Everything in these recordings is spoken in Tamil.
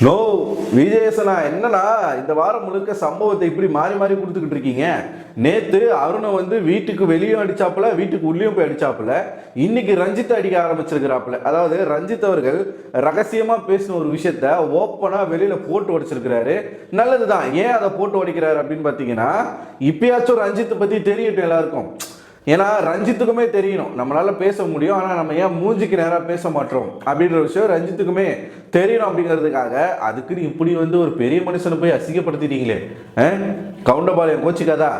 நோ விஜயசனா, என்னன்னா இந்த வாரம் முழுக்க சம்பவத்தை இப்படி மாறி மாறி கொடுத்துக்கிட்டு இருக்கீங்க. நேத்து அருணை வந்து வீட்டுக்கு வெளியும் அடிச்சாப்புல, வீட்டுக்கு உள்ளேயும் போய் அடிச்சாப்புல. இன்னைக்கு ரஞ்சித் அடிக்க ஆரம்பிச்சிருக்கிறாப்புல. அதாவது ரஞ்சித் அவர்கள் ரகசியமா பேசின ஒரு விஷயத்த ஓப்பனா வெளியில போட்டு உடைச்சிருக்கிறாரு. நல்லதுதான். ஏன் அதை போட்டு உடைக்கிறாரு அப்படின்னு பாத்தீங்கன்னா, இப்பயாச்சும் ரஞ்சித்தை பத்தி தெரியட்டும் எல்லாருக்கும். ஏன்னா ரஞ்சித்துக்குமே தெரியணும் நம்மளால பேச முடியும், ஆனால் நம்ம ஏன் மூஞ்சிக்கு நேராக பேச மாட்டோம் அப்படின்ற விஷயம் ரஞ்சித்துக்குமே தெரியணும். அப்படிங்கிறதுக்காக அதுக்குன்னு இப்படி வந்து ஒரு பெரிய மனுஷனை போய் அசிங்கப்படுத்திட்டீங்களே. கவுண்டபாளையம் கோச்சிக்காதா?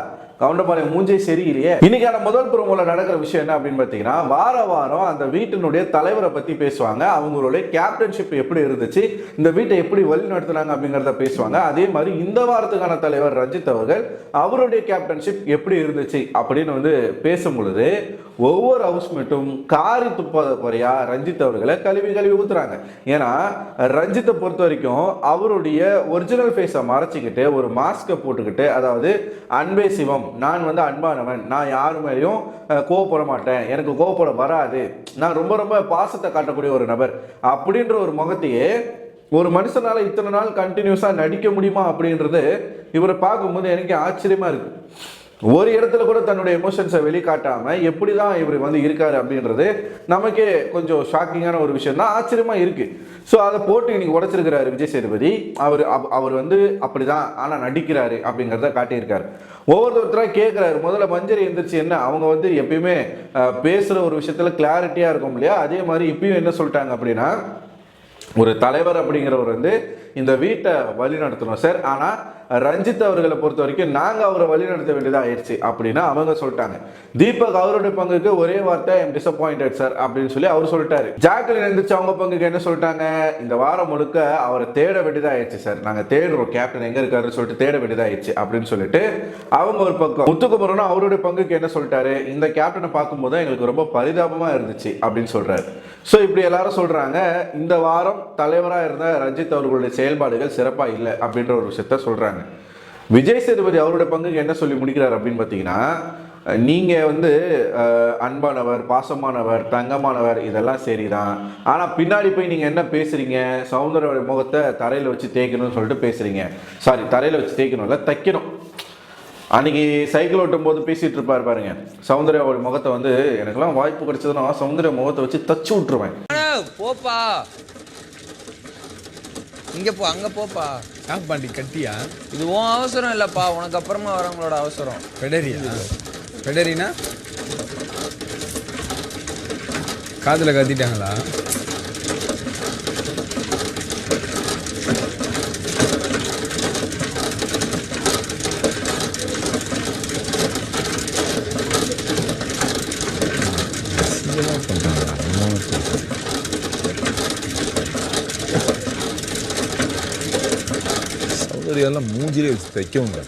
கவுண்டபாளையம் மூஞ்சே சரியில்லையே. இன்னைக்கான முதல் ப்ரோமோல நடக்கிற விஷயம் என்ன அப்படின்னு பார்த்தீங்கன்னா, வார வாரம் அந்த வீட்டினுடைய தலைவரை பற்றி பேசுவாங்க. அவங்களுடைய கேப்டன்ஷிப் எப்படி இருந்துச்சு, இந்த வீட்டை எப்படி வழி நடத்துனாங்க அப்படிங்கிறத பேசுவாங்க. அதே மாதிரி இந்த வாரத்துக்கான தலைவர் ரஞ்சித் அவர்கள் அவருடைய கேப்டன்ஷிப் எப்படி இருந்துச்சு அப்படின்னு வந்து பேசும் பொழுது ஒவ்வொரு ஹவுஸ்மேட்டும் காரி துப்பாத குறையா ரஞ்சித் அவர்களை கழுவி கழுவி ஊத்துறாங்க. ஏன்னா ரஞ்சித்தை பொறுத்த வரைக்கும் அவருடைய ஒரிஜினல் ஃபேஸை மறைச்சிக்கிட்டு ஒரு மாஸ்கை போட்டுக்கிட்டு, அதாவது அன்பே சிவம், நான் வந்து அன்பானவன், நான் யாரு மேலேயும் கோவப்பட மாட்டேன், எனக்கு கோவப்பட வராது, நான் ரொம்ப ரொம்ப பாசத்தை காட்டக்கூடிய ஒரு நபர் அப்படின்ற ஒரு முகத்தையே ஒரு மனுஷனால இத்தனை நாள் கண்டினியூஸா நடிக்க முடியுமா அப்படின்றது இவரை பார்க்கும்போது எனக்கு ஆச்சரியமா இருக்கு. ஒரு இடத்துல கூட தன்னுடைய எமோஷன்ஸை வெளிக்காட்டாம எப்படிதான் இவர் வந்து இருக்காரு அப்படின்றது நமக்கே கொஞ்சம் ஷாக்கிங்கான ஒரு விஷயம் தான், ஆச்சரியமா இருக்கு. ஸோ அதை போட்டு இன்னைக்கு உடைச்சிருக்கிறாரு விஜய் சேதுபதி. அவர் வந்து அப்படிதான் ஆனா நடிக்கிறாரு அப்படிங்கிறத காட்டியிருக்காரு. ஒவ்வொருத்தராக கேட்குறாரு. முதல்ல மஞ்சரி எந்திரிச்சு என்ன, அவங்க வந்து எப்பயுமே பேசுகிற ஒரு விஷயத்துல கிளாரிட்டியாக இருக்கும் இல்லையா, அதே மாதிரி இப்பயும் என்ன சொல்லிட்டாங்க அப்படின்னா, ஒரு தலைவர் அப்படிங்கிறவர் வந்து இந்த வீட்டை வழி நடத்தணும் சார், ஆனால் ரஞ்சித் அவர்களை பொறுத்த வரைக்கும் நாங்கள் அவரை வழி நடத்த வேண்டியதாக ஆயிடுச்சு அப்படின்னு அவங்க சொல்லிட்டாங்க. தீபக் அவருடைய பங்குக்கு ஒரே வார்த்தை ஐம் டிசப்பாயிண்டட் சார் அப்படின்னு சொல்லி அவர் சொல்லிட்டாரு. ஜாக்லின் எழுந்திரிச்சு அவங்க பங்குக்கு என்ன சொல்லிட்டாங்க, இந்த வாரம் முழுக்க அவரை தேட வேண்டியதாக ஆயிடுச்சு சார், நாங்கள் தேடுறோம் கேப்டன் எங்கே இருக்காருன்னு சொல்லிட்டு தேட வேண்டியதாக ஆயிடுச்சு அப்படின்னு சொல்லிட்டு அவங்க ஒரு பக்கம். முத்துக்குமரனும் அவருடைய பங்குக்கு என்ன சொல்லிட்டாரு, இந்த கேப்டனை பார்க்கும்போது எங்களுக்கு ரொம்ப பரிதாபமாக இருந்துச்சு அப்படின்னு சொல்றாரு. ஸோ இப்படி எல்லாரும் சொல்றாங்க, இந்த வாரம் தலைவராக இருந்த ரஞ்சித் அவர்களுடைய செயல்பாடுகள் சிறப்பாக இல்லை அப்படின்ற ஒரு விஷயத்த சொல்றாங்க. விஜய் சேதுபதி அவருடைய பங்குக்கு என்ன சொல்லி முடிக்கிறார் அப்படின்னு பார்த்தீங்கன்னா, நீங்கள் வந்து அன்பானவர், பாசமானவர், தங்கமானவர், இதெல்லாம் சரிதான், ஆனால் பின்னாடி போய் நீங்கள் என்ன பேசுகிறீங்க, சௌந்தர்யோட முகத்தை தரையில் வச்சு தேய்க்கணும்னு சொல்லிட்டு பேசுகிறீங்க. சாரி, தரையில் வச்சு தேய்க்கணும் இல்லை, தைக்கணும். அன்னைக்கு சைக்கிள் ஓட்டும் போது பேசிகிட்டு இருப்பார் பாருங்க, சௌந்தர்யாவோட முகத்தை வந்து எனக்கெல்லாம் வாய்ப்பு கிடைச்சதுன்னா சௌந்தர்யா முகத்தை வச்சு தச்சு விட்டுருவேன். போப்பா, இங்கே போ, அங்கே போப்பா. பாண்டி கட்டியா? இது உன் அவசரம் இல்லைப்பா, உனக்கு அப்புறமா வரவங்களோட அவசரம். பெடரியா? பெடரினா காதில் கத்திட்டாங்களா? சௌகரியெல்லாம் மூஞ்சிலே வச்சு தைக்கவுங்க.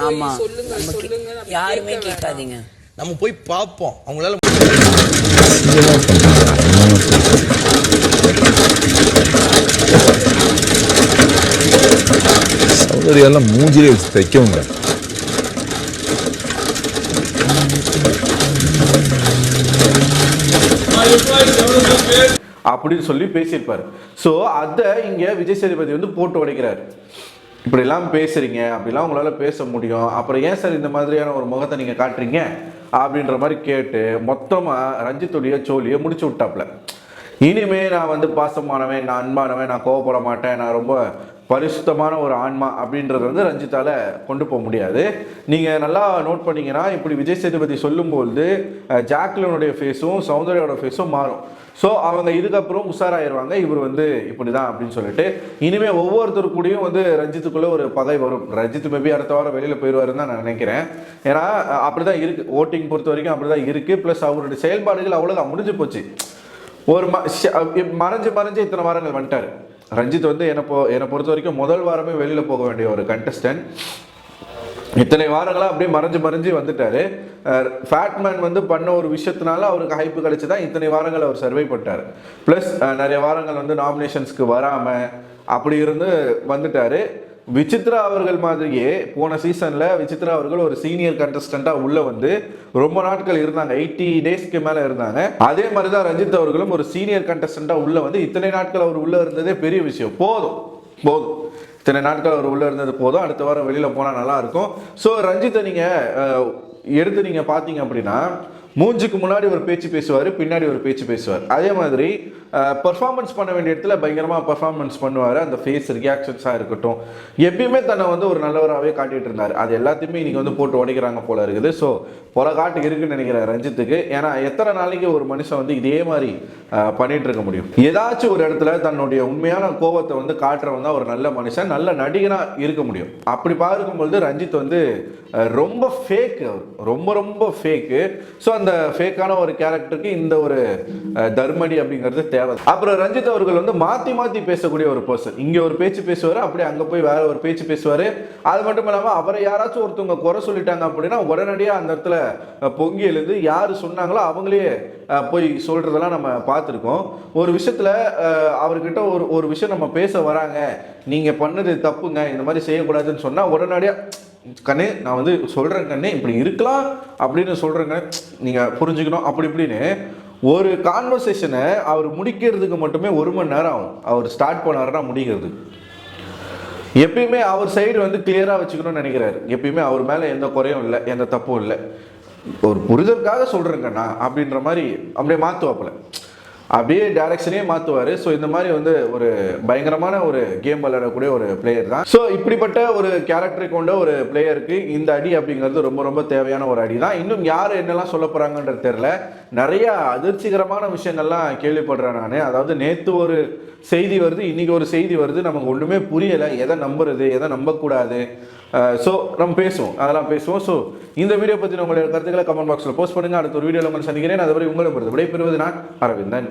ஆமா, யாருமே கேட்காதீங்க, நம்ம போய் பார்ப்போம். அவங்களால சௌகரியெல்லாம் மூஞ்சிலே வச்சு தைக்கவுங்க. அப்படின்னு சொல்லி பேசியிருப்பாரு. ஸோ அதை இங்கே விஜய் சேதுபதி வந்து போட்டு உடைக்கிறார். இப்படிலாம் பேசுறீங்க, அப்படிலாம் உங்களால் பேச முடியும், அப்புறம் ஏன் சார் இந்த மாதிரியான ஒரு முகத்தை நீங்கள் காட்டுறீங்க அப்படின்ற மாதிரி கேட்டு மொத்தமாக ரஞ்சித்துடைய சோழியை முடிச்சு விட்டாப்புல. இனிமே நான் வந்து பாசமானவன், நான் அன்பானவன், நான் கோவப்பட மாட்டேன், நான் ரொம்ப பரிசுத்தமான ஒரு ஆன்மா அப்படின்றது வந்து ரஞ்சித்தால் கொண்டு போக முடியாது. நீங்கள் நல்லா நோட் பண்ணிங்கன்னா, இப்படி விஜய் சேதுபதி சொல்லும்போது ஜாக்லினுடைய ஃபேஸும் சௌந்தர்யோட ஃபேஸும் மாறும். ஸோ அவங்க இதுக்கப்புறம் உஷாராயிருவாங்க, இவர் வந்து இப்படி தான் அப்படின்னு சொல்லிட்டு. இனிமேல் ஒவ்வொருத்தரு கூடயும் வந்து ரஞ்சித்துக்குள்ளே ஒரு பகை வரும். ரஞ்சித் மேபி அடுத்த வாரம் வெளியில் போயிடுவாருன்னு தான் நான் நினைக்கிறேன். ஏன்னா அப்படி தான் இருக்குது, ஓட்டிங் பொறுத்த வரைக்கும் அப்படி தான் இருக்குது. ப்ளஸ் அவருடைய செயல்பாடுகள் அவ்வளோதான் முடிஞ்சு போச்சு. ஒரு மறைஞ்சு இத்தனை வாரங்கள் வந்துட்டார் ரஞ்சித் வந்து. என்னை பொறுத்த வரைக்கும் முதல் வாரமே வெளியில் போக வேண்டிய ஒரு கண்டஸ்டன்ட். இத்தனை வாரங்களா அப்படியே மறைஞ்சு வந்துட்டாரு. ஃபேட்மேன் வந்து பண்ண ஒரு விஷயத்தினால அவருக்கு ஹைப்பு கிடைச்சி தான் இத்தனை வாரங்கள் அவர் சர்வை பண்ணிட்டார். ப்ளஸ் நிறைய வாரங்கள் வந்து நாமினேஷன்ஸ்க்கு வராமல் அப்படி இருந்து வந்துட்டாரு. விசித்ரா அவர்கள் மாதிரியே போன சீசன்ல விசித்ரா அவர்கள் ஒரு சீனியர் கண்டஸ்டண்டா உள்ள வந்து ரொம்ப நாட்கள் இருந்தாங்க, 80 டேஸ்க்கு மேல இருந்தாங்க. அதே மாதிரி தான் ரஞ்சித் அவர்களும் ஒரு சீனியர் கண்டஸ்டண்டா உள்ள வந்து இத்தனை நாட்கள் அவர் உள்ள இருந்ததே பெரிய விஷயம். போதும் இத்தனை நாட்கள் அவர் உள்ள இருந்தது போதும், அடுத்த வாரம் வெளியில போனா நல்லா இருக்கும். ஸோ ரஞ்சித்தை நீங்க எடுத்து நீங்க பாத்தீங்க அப்படின்னா மூஞ்சுக்கு முன்னாடி ஒரு பேச்சு பேசுவார், பின்னாடி ஒரு பேச்சு பேசுவார். அதே மாதிரி பர்ஃபார்மன்ஸ் பண்ண வேண்டிய இடத்துல பயங்கரமாக பர்ஃபார்மன்ஸ் பண்ணுவார். அந்த ஃபேஸ் ரியாக்ஷன்ஸாக இருக்கட்டும், எப்பயுமே தன்னை வந்து ஒரு நல்லவராகவே காட்டிகிட்டு இருந்தார். அது எல்லாத்தையுமே இன்றைக்கி வந்து போட்டு உடைக்கிறாங்க போல இருக்குது. ஸோ பல காட்டுக்கு இருக்குன்னு நினைக்கிறேன் ரஞ்சித்துக்கு. ஏன்னா எத்தனை நாளைக்கு ஒரு மனுஷன் வந்து இதே மாதிரி பண்ணிட்டு இருக்க முடியும்? ஏதாச்சும் ஒரு இடத்துல தன்னுடைய உண்மையான கோபத்தை வந்து காட்டுறவங்க தான் ஒரு நல்ல மனுஷன், நல்ல நடிகனாக இருக்க முடியும். அப்படி பார்க்கும்பொழுது ரஞ்சித் வந்து ரொம்ப ஃபேக், ரொம்ப ஃபேக்கு. ஸோ அந்த ஃபேக்கான ஒரு கேரக்டருக்கு இந்த ஒரு தர்மடி அப்படிங்கிறது தேவை. அப்புறம் ரஞ்சித் அவர்கள் வந்து மாற்றி பேசக்கூடிய ஒரு பர்சன். இங்கே ஒரு பேச்சு பேசுவார், அப்படியே அங்கே போய் வேற ஒரு பேச்சு பேசுவார். அது மட்டும் இல்லாமல் அவரை யாராச்சும் ஒருத்தவங்க குறை சொல்லிட்டாங்க அப்படின்னா உடனடியாக அந்த இடத்துல பொங்கி எழுந்து யார் சொன்னாங்களோ அவங்களே போய் சொல்றதெல்லாம் நம்ம பார்த்துருக்கோம். ஒரு விஷயத்துல அவர்கிட்ட ஒரு விஷயம் நம்ம பேச வராங்க, நீங்க பண்ணது தப்புங்க, இந்த மாதிரி செய்யக்கூடாதுன்னு சொன்னா உடனடியா கண்ணே நான் வந்து சொல்றேன் கண்ணே இப்படி இருக்கலாம் அப்படின்னு சொல்றேங்க, நீங்க புரிஞ்சுக்கணும் அப்படி இப்படின்னு ஒரு கான்வர்சேஷனை அவர் முடிக்கிறதுக்கு மட்டுமே 1 மணி நேரம் ஆகும். அவர் ஸ்டார்ட் பண்ணாருன்னா முடிக்கிறது. எப்பயுமே அவர் சைடு வந்து கிளியரா வச்சுக்கணும்னு நினைக்கிறாரு. எப்பயுமே அவர் மேல எந்த குறையும் இல்லை, எந்த தப்பும் இல்லை, ஒரு புரிதலுக்காக சொல்றேங்கண்ணா அப்படின்ற மாதிரி அப்படியே மாற்றுவாப்புல, அப்படியே டைரக்ஷனே மாற்றுவார். ஸோ இந்த மாதிரி வந்து ஒரு பயங்கரமான ஒரு கேம் விளையாடக்கூடிய ஒரு பிளேயர் தான். ஸோ இப்படிப்பட்ட ஒரு கேரக்டரை கொண்ட ஒரு பிளேயருக்கு இந்த அடி அப்படிங்கிறது ரொம்ப தேவையான ஒரு அடி தான். இன்னும் யார் என்னெல்லாம் சொல்ல போகிறாங்கன்றது தெரியல. நிறைய அதிர்ச்சிகரமான விஷயங்கள்லாம் கேள்விப்படுறேன் நான். அதாவது நேற்று ஒரு செய்தி வருது, இன்றைக்கி ஒரு செய்தி வருது, நமக்கு ஒன்றுமே புரியலை, எதை நம்புறது எதை நம்பக்கூடாது. ஸோ நம்ம பேசுவோம், அதெல்லாம் பேசுவோம். ஸோ இந்த வீடியோ பற்றி உங்களுடைய கருத்துக்களை கமெண்ட் பாக்ஸில் போஸ்ட் பண்ணுங்கள். அடுத்த ஒரு வீடியோவில் உங்களை சந்திக்கிறேன். அதுவரை உங்களை விடைபெறுவது நான் அரவிந்தன்.